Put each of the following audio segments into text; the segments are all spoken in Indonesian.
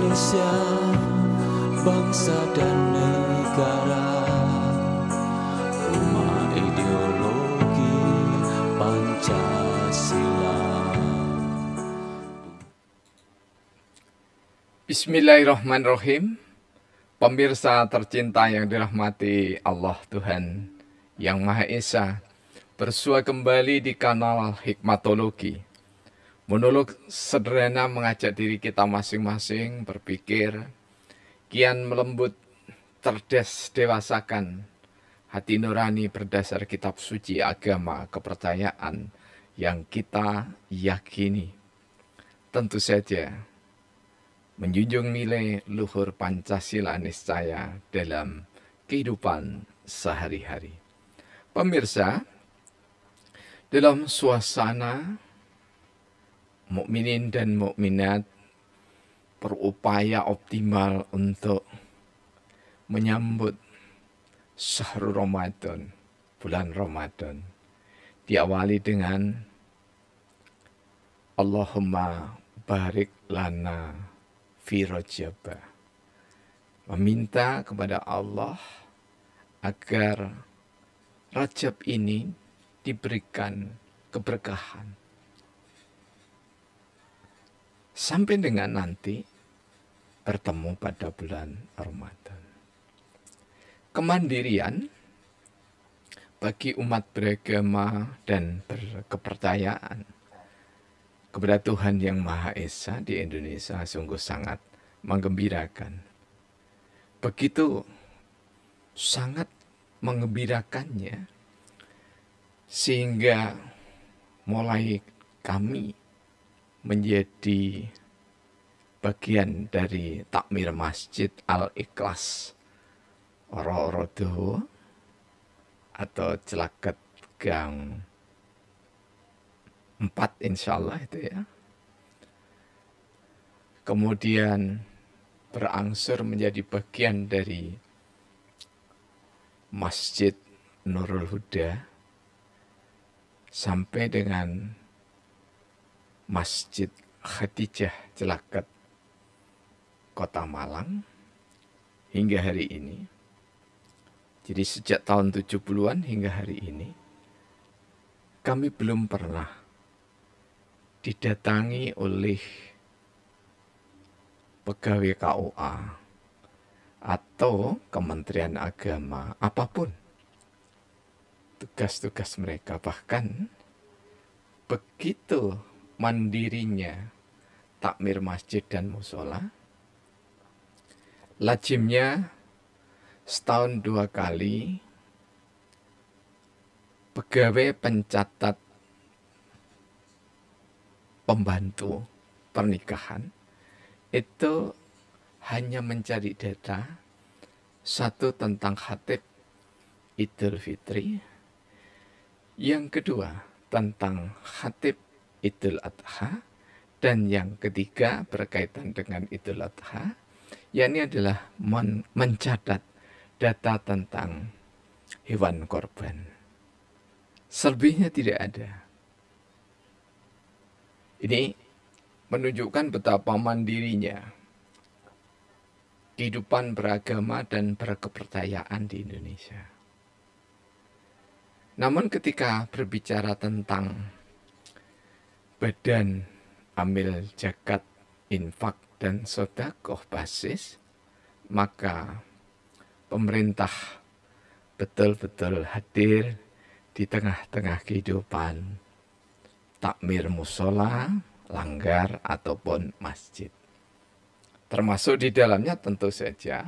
Indonesia, bangsa dan negara, rumah ideologi Pancasila. Bismillahirrahmanirrahim. Pemirsa tercinta yang dirahmati Allah Tuhan Yang Maha Esa, bersua kembali di kanal Hikmatologi. Monolog sederhana mengajak diri kita masing-masing berpikir, kian melembut, cerdas, dewasakan hati nurani berdasar kitab suci agama kepercayaan yang kita yakini. Tentu saja menjunjung nilai luhur Pancasila niscaya dalam kehidupan sehari-hari. Pemirsa, dalam suasana mukminin dan mukminat berupaya optimal untuk menyambut syahrul Ramadan, bulan Ramadan, diawali dengan Allahumma barik lana fi Rajab, meminta kepada Allah agar Rajab ini diberikan keberkahan sampai dengan nanti bertemu pada bulan Ramadan. Kemandirian bagi umat beragama dan berkepercayaan kepada Tuhan Yang Maha Esa di Indonesia sungguh sangat menggembirakan. Begitu sangat menggembirakannya sehingga mulai kami menjadi bagian dari takmir Masjid Al-Ikhlas Rorodo atau Celaket Gang 4 insya Allah itu ya. Kemudian berangsur menjadi bagian dari Masjid Nurul Huda sampai dengan Masjid Khadijah Celaket Kota Malang hingga hari ini. Jadi sejak tahun 70-an hingga hari ini kami belum pernah didatangi oleh pegawai KUA atau Kementerian Agama apapun tugas-tugas mereka. Bahkan begitu mandirinya takmir masjid dan musola, lazimnya setahun 2 kali pegawai pencatat pembantu pernikahan itu hanya mencari data, satu tentang khatib Idul Fitri, yang kedua tentang khatib Idul Adha, dan yang ketiga berkaitan dengan Idul Adha, yakni adalah mencatat data tentang hewan korban. Selebihnya tidak ada. Ini menunjukkan betapa mandirinya kehidupan beragama dan berkepercayaan di Indonesia. Namun ketika berbicara tentang Badan Amil Zakat, Infak, dan Sedekah basis, maka pemerintah betul-betul hadir di tengah-tengah kehidupan takmir musola, langgar, ataupun masjid. Termasuk di dalamnya tentu saja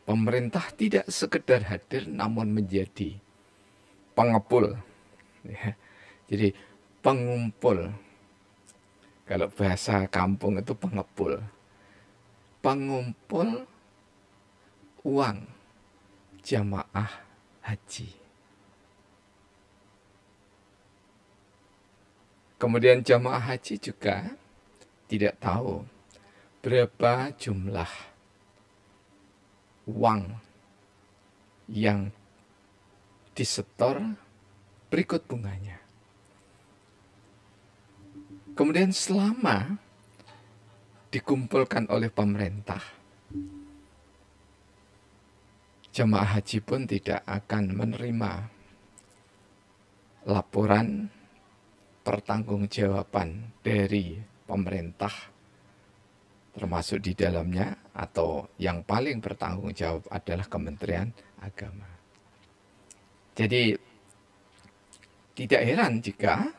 pemerintah tidak sekedar hadir namun menjadi pengepul. Ya. Jadi pengumpul. Kalau bahasa kampung itu pengepul. Pengumpul uang jamaah haji. Kemudian jamaah haji juga tidak tahu berapa jumlah uang yang disetor berikut bunganya. Kemudian selama dikumpulkan oleh pemerintah, jemaah haji pun tidak akan menerima laporan pertanggungjawaban dari pemerintah, termasuk di dalamnya atau yang paling bertanggung jawab adalah Kementerian Agama. Jadi tidak heran jika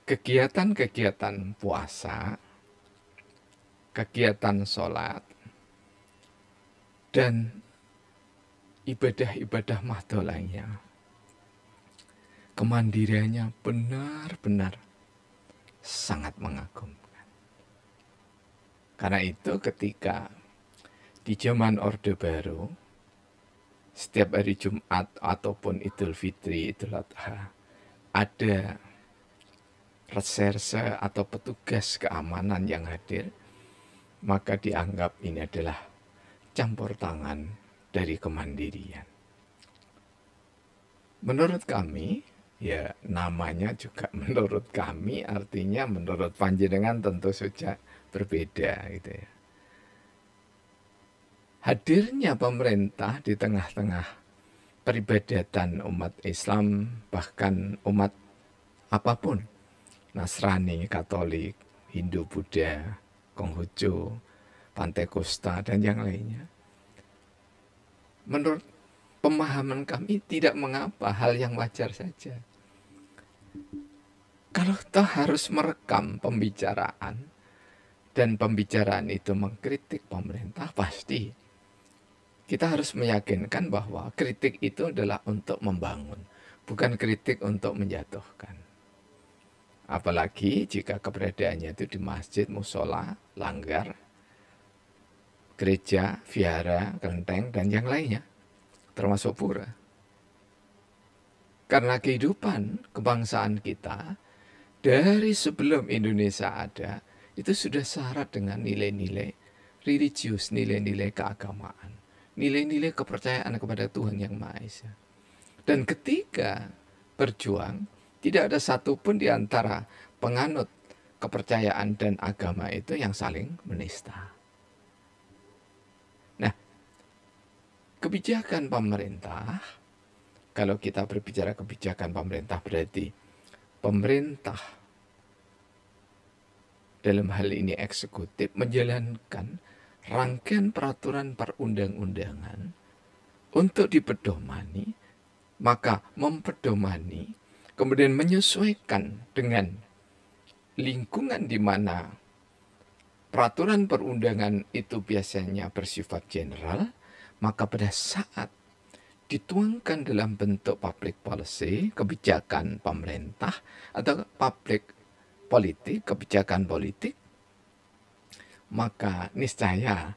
kegiatan-kegiatan puasa, kegiatan sholat, dan ibadah-ibadah mahdoh lainnya, kemandiriannya benar-benar sangat mengagumkan. Karena itu ketika di zaman Orde Baru, setiap hari Jumat ataupun Idul Fitri, Idul Adha, ada reserse atau petugas keamanan yang hadir, maka dianggap ini adalah campur tangan dari kemandirian. Menurut kami, ya namanya juga menurut kami, artinya menurut panjenengan tentu saja berbeda gitu ya. Hadirnya pemerintah di tengah-tengah peribadatan umat Islam, bahkan umat apapun, Nasrani, Katolik, Hindu, Buddha, Konghucu, Pantekosta, dan yang lainnya. Menurut pemahaman kami tidak mengapa, hal yang wajar saja. Kalau toh harus merekam pembicaraan, dan pembicaraan itu mengkritik pemerintah, pasti kita harus meyakinkan bahwa kritik itu adalah untuk membangun, bukan kritik untuk menjatuhkan. Apalagi jika keberadaannya itu di masjid, musola, langgar, gereja, vihara, kelenteng, dan yang lainnya, termasuk pura. Karena kehidupan kebangsaan kita dari sebelum Indonesia ada, itu sudah syarat dengan nilai-nilai religius, nilai-nilai keagamaan, nilai-nilai kepercayaan kepada Tuhan Yang Maha Esa. Dan ketika berjuang, tidak ada satupun di antara penganut kepercayaan dan agama itu yang saling menista. Nah, kebijakan pemerintah, kalau kita berbicara kebijakan pemerintah berarti pemerintah dalam hal ini eksekutif menjalankan rangkaian peraturan perundang-undangan untuk dipedomani, maka mempedomani, kemudian menyesuaikan dengan lingkungan di mana peraturan perundangan itu biasanya bersifat general, maka pada saat dituangkan dalam bentuk public policy, kebijakan pemerintah, atau public politik, kebijakan politik, maka niscaya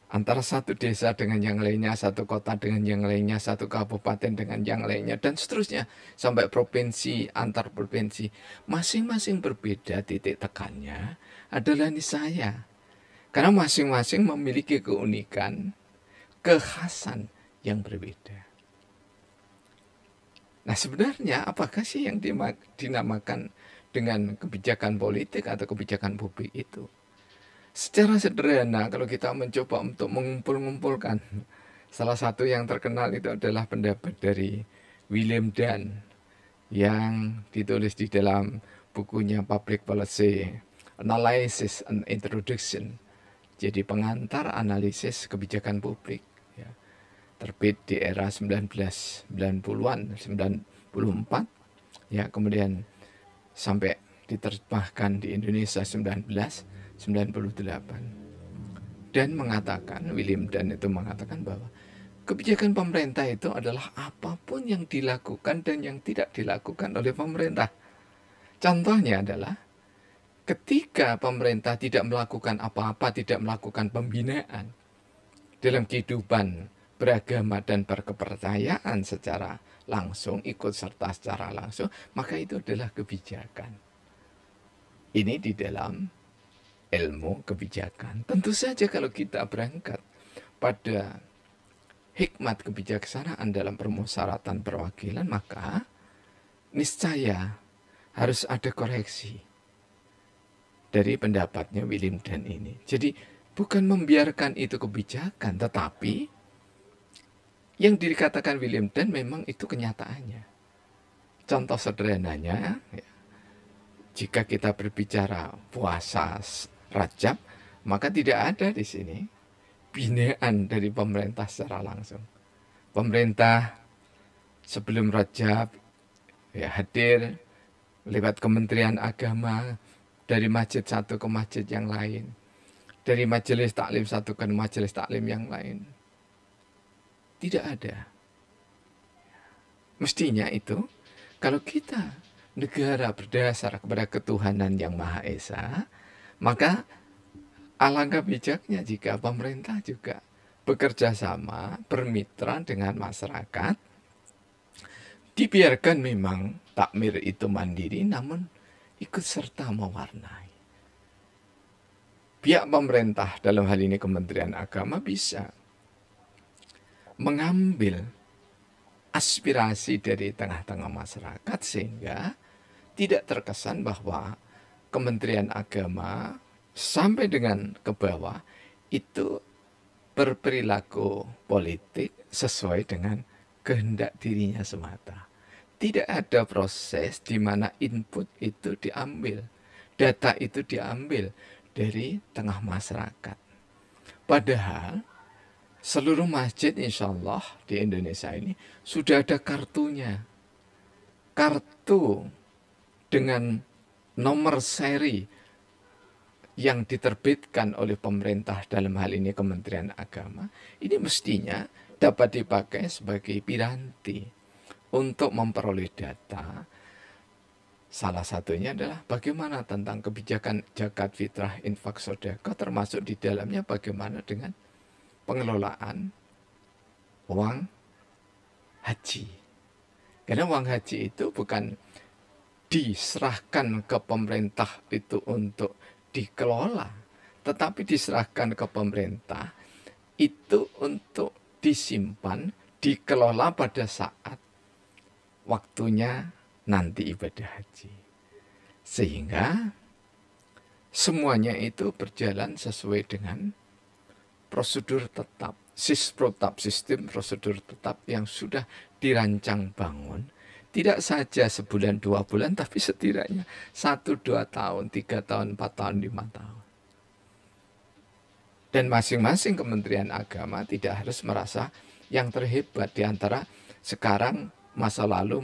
antara satu desa dengan yang lainnya, satu kota dengan yang lainnya, satu kabupaten dengan yang lainnya, dan seterusnya sampai provinsi, antar provinsi, masing-masing berbeda titik tekannya adalah niscaya. Karena masing-masing memiliki keunikan, kekhasan yang berbeda. Nah sebenarnya apakah sih yang dinamakan dengan kebijakan politik atau kebijakan publik itu? Secara sederhana kalau kita mencoba untuk mengumpul-ngumpulkan, salah satu yang terkenal itu adalah pendapat dari William Dunn yang ditulis di dalam bukunya Public Policy Analysis and Introduction, jadi pengantar analisis kebijakan publik, ya. Terbit di era 1990-an, 94, ya, kemudian sampai diterjemahkan di Indonesia 1998, dan mengatakan, William Dunn itu mengatakan bahwa kebijakan pemerintah itu adalah apapun yang dilakukan dan yang tidak dilakukan oleh pemerintah. Contohnya adalah ketika pemerintah tidak melakukan apa-apa, tidak melakukan pembinaan dalam kehidupan beragama dan berkepercayaan secara langsung, ikut serta secara langsung, maka itu adalah kebijakan. Ini di dalam ilmu kebijakan. Tentu saja kalau kita berangkat pada hikmat kebijaksanaan dalam permusyawaratan perwakilan, maka niscaya harus ada koreksi. dari pendapatnya William Dunn ini. Jadi bukan membiarkan itu kebijakan, tetapi yang dikatakan William Dunn memang itu kenyataannya. Contoh sederhananya, ya, jika kita berbicara puasa Rajab, maka tidak ada di sini binaan dari pemerintah secara langsung. Pemerintah sebelum Rajab ya hadir lewat Kementerian Agama dari masjid satu ke masjid yang lain, dari majelis taklim satu ke majelis taklim yang lain. Tidak ada. Mestinya itu kalau kita negara berdasar kepada ketuhanan yang Maha Esa, maka alangkah bijaknya jika pemerintah juga bekerja sama, bermitra dengan masyarakat. Dibiarkan memang takmir itu mandiri, namun ikut serta mewarnai. Pihak pemerintah dalam hal ini Kementerian Agama bisa mengambil aspirasi dari tengah-tengah masyarakat sehingga tidak terkesan bahwa Kementerian Agama sampai dengan ke bawah itu berperilaku politik sesuai dengan kehendak dirinya semata. Tidak ada proses di mana input itu diambil, data itu diambil dari tengah masyarakat. Padahal seluruh masjid insya Allah di Indonesia ini sudah ada kartunya. Kartu dengan nomor seri yang diterbitkan oleh pemerintah dalam hal ini Kementerian Agama, ini mestinya dapat dipakai sebagai piranti untuk memperoleh data. Salah satunya adalah bagaimana tentang kebijakan zakat fitrah infak sedekah, termasuk di dalamnya bagaimana dengan pengelolaan uang haji. Karena uang haji itu bukan diserahkan ke pemerintah itu untuk dikelola, tetapi diserahkan ke pemerintah itu untuk disimpan, dikelola pada saat waktunya nanti ibadah haji. Sehingga semuanya itu berjalan sesuai dengan prosedur tetap, sistem prosedur tetap yang sudah dirancang bangun. Tidak saja sebulan 2 bulan, tapi setidaknya 1-2 tahun, 3 tahun, 4 tahun, 5 tahun. Dan masing-masing Kementerian Agama tidak harus merasa yang terhebat di antara sekarang, masa lalu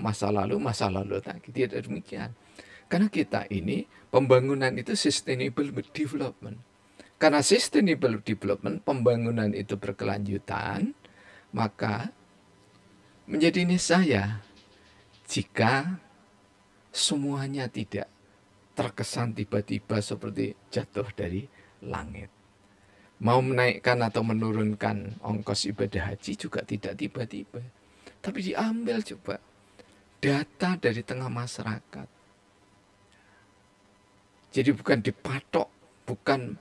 lagi. Tidak demikian. Karena kita ini pembangunan itu sustainable development. Karena sustainable development, pembangunan itu berkelanjutan, maka menjadi niscaya jika semuanya tidak terkesan tiba-tiba seperti jatuh dari langit. Mau menaikkan atau menurunkan ongkos ibadah haji juga tidak tiba-tiba. Tapi diambil coba data dari tengah masyarakat. Jadi bukan dipatok, bukan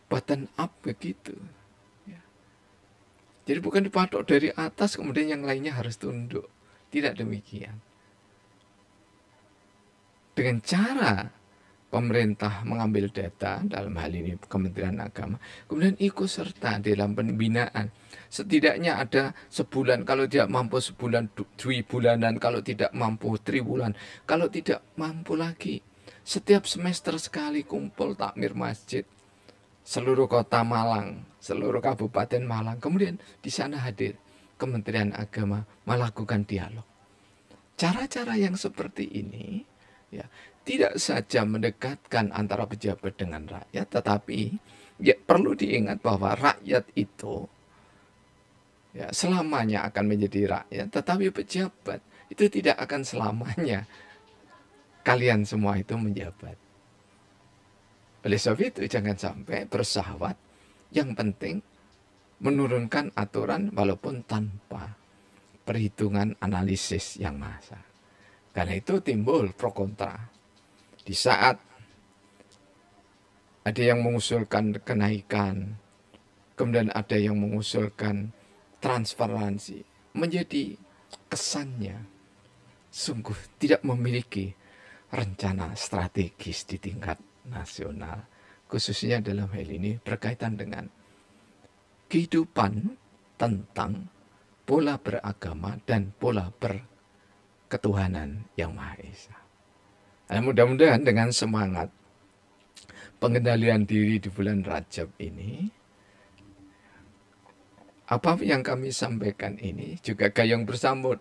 bottom up begitu. Jadi bukan dipatok dari atas kemudian yang lainnya harus tunduk. Tidak demikian. Dengan cara pemerintah mengambil data, dalam hal ini Kementerian Agama, kemudian ikut serta dalam pembinaan. Setidaknya ada sebulan, kalau tidak mampu sebulan, 2 bulanan, kalau tidak mampu 3 bulan, kalau tidak mampu lagi. Setiap semester sekali kumpul takmir masjid, seluruh kota Malang, seluruh kabupaten Malang, kemudian di sana hadir Kementerian Agama melakukan dialog. Cara-cara yang seperti ini ya, tidak saja mendekatkan antara pejabat dengan rakyat, tetapi ya, perlu diingat bahwa rakyat itu ya, selamanya akan menjadi rakyat, tetapi pejabat itu tidak akan selamanya kalian semua itu menjabat. Oleh sebab itu jangan sampai bersahabat, yang penting menurunkan aturan walaupun tanpa perhitungan analisis yang masak. Karena itu timbul pro kontra. Di saat ada yang mengusulkan kenaikan, kemudian ada yang mengusulkan transparansi, menjadi kesannya sungguh tidak memiliki rencana strategis di tingkat nasional. khususnya dalam hal ini berkaitan dengan kehidupan tentang pola beragama dan pola berketuhanan yang Maha Esa. Nah, mudah-mudahan dengan semangat pengendalian diri di bulan Rajab ini, apa yang kami sampaikan ini juga gayung bersambut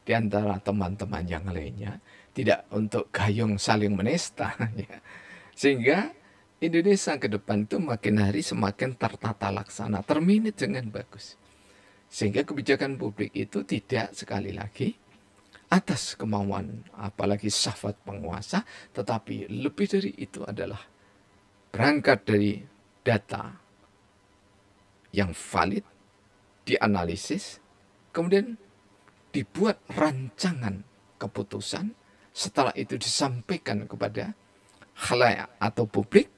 di antara teman-teman yang lainnya, tidak untuk gayung saling menista, ya. Sehingga Indonesia ke depan itu makin hari semakin tertata laksana, termanage dengan bagus. Sehingga kebijakan publik itu tidak sekali lagi atas kemauan apalagi syahwat penguasa, tetapi lebih dari itu adalah berangkat dari data yang valid, dianalisis, kemudian dibuat rancangan keputusan, setelah itu disampaikan kepada khalayak atau publik,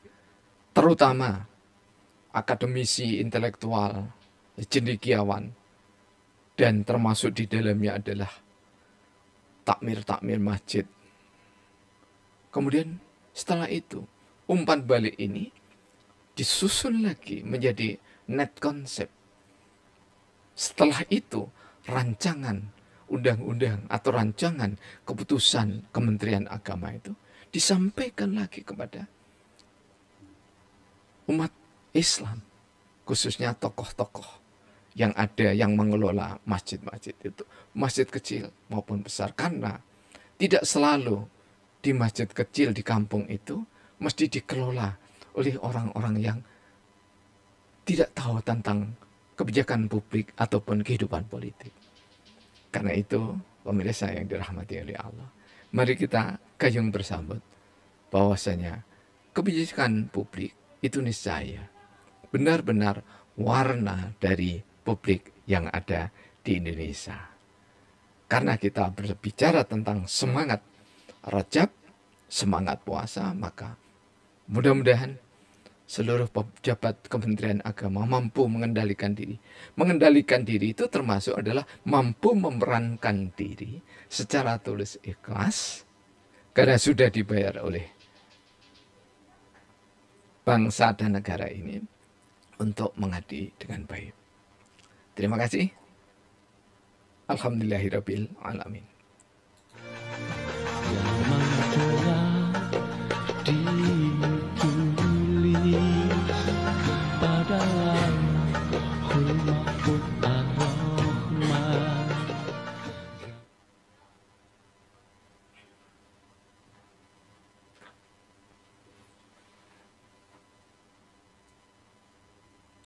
terutama akademisi, intelektual, cendekiawan, dan termasuk di dalamnya adalah takmir-takmir masjid. Kemudian setelah itu umpan balik ini disusun lagi menjadi net konsep. Setelah itu rancangan undang-undang atau rancangan keputusan Kementerian Agama itu disampaikan lagi kepada umat Islam, khususnya tokoh-tokoh yang ada yang mengelola masjid-masjid itu, masjid kecil maupun besar, karena tidak selalu di masjid kecil di kampung itu mesti dikelola oleh orang-orang yang tidak tahu tentang kebijakan publik ataupun kehidupan politik. Karena itu, pemirsa yang dirahmati oleh Allah, mari kita gayung bersambut bahwasanya kebijakan publik itu niscaya benar-benar warna dari publik yang ada di Indonesia. Karena kita berbicara tentang semangat Rajab, semangat puasa, maka mudah-mudahan seluruh pejabat Kementerian Agama mampu mengendalikan diri. Mengendalikan diri itu termasuk adalah mampu memerankan diri secara tulus ikhlas, karena sudah dibayar oleh bangsa dan negara ini untuk mengabdi dengan baik. Terima kasih. Alhamdulillahirabbil alamin.